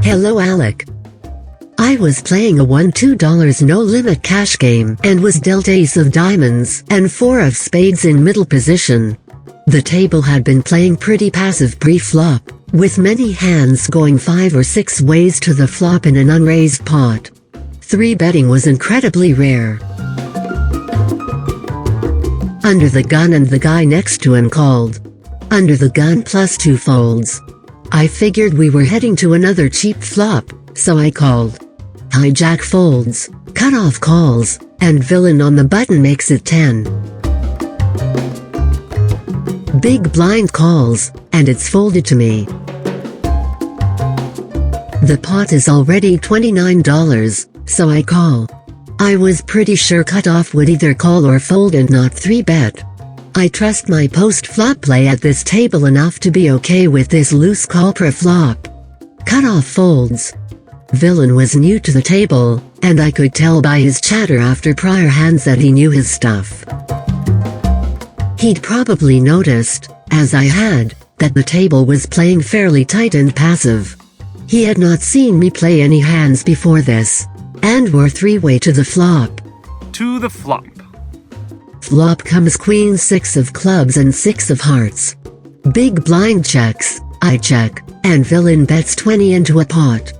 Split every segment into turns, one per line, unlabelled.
Hello Alec. I was playing a $2 no-limit cash game and was dealt ace of diamonds and 4 of spades in middle position. The table had been playing pretty passive pre-flop, with many hands going 5 or 6 ways to the flop in an unraised pot. 3-betting was incredibly rare. Under the gun, and the guy next to him called. Under the gun plus 2 folds. I figured we were heading to another cheap flop, so I called. Hijack folds, cut off calls, and villain on the button makes it 10. Big blind calls, and it's folded to me. The pot is already $29, so I call. I was pretty sure cutoff would either call or fold and not 3-bet. I trust my post-flop play at this table enough to be okay with this loose call pre-flop. Cutoff folds. Villain was new to the table, and I could tell by his chatter after prior hands that he knew his stuff. He'd probably noticed, as I had, that the table was playing fairly tight and passive. He had not seen me play any hands before this, and were 3-way to the flop.
To the flop.
Flop comes queen 6 of clubs and 6 of hearts. Big blind checks, I check, and villain bets 20 into a pot.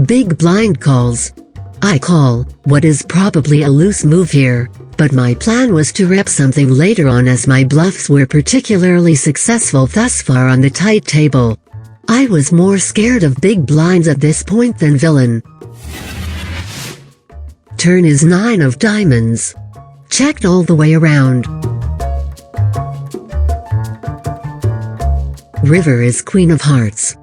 Big blind calls. I call, what is probably a loose move here, but my plan was to rep something later on as my bluffs were particularly successful thus far on the tight table. I was more scared of big blinds at this point than villain. Turn is 9 of diamonds. Checked all the way around. River is queen of hearts.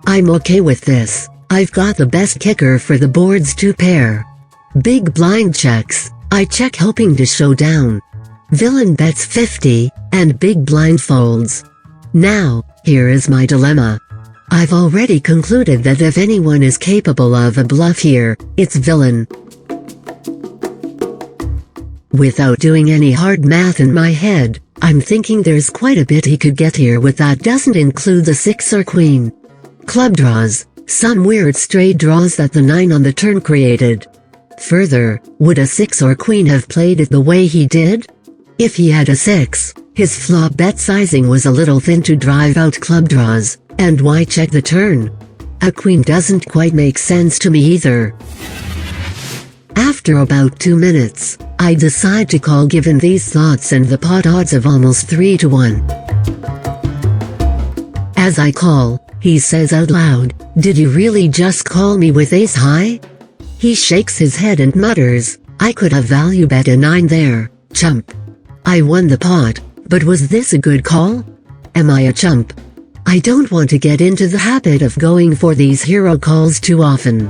I'm okay with this. I've got the best kicker for the board's 2 pair. Big blind checks, I check hoping to show down. Villain bets 50, and big blind folds. Now, here is my dilemma. I've already concluded that if anyone is capable of a bluff here, it's villain. Without doing any hard math in my head, I'm thinking there's quite a bit he could get here with that doesn't include the 6 or queen. Club draws, some weird straight draws that the 9 on the turn created. Further, would a 6 or queen have played it the way he did? If he had a 6, his flop bet sizing was a little thin to drive out club draws, and why check the turn? A queen doesn't quite make sense to me either. After about 2 minutes, I decide to call given these thoughts and the pot odds of almost 3-1. As I call, he says out loud, "Did you really just call me with ace high?" He shakes his head and mutters, "I could have value bet a 9 there, chump." I won the pot, but was this a good call? Am I a chump? I don't want to get into the habit of going for these hero calls too often.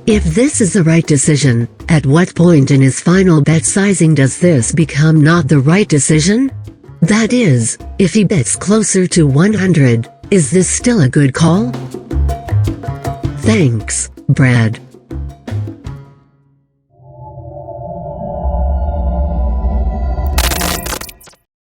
If this is the right decision, at what point in his final bet sizing does this become not the right decision? That is, if he bets closer to 100, is this still a good call? Thanks, Brad.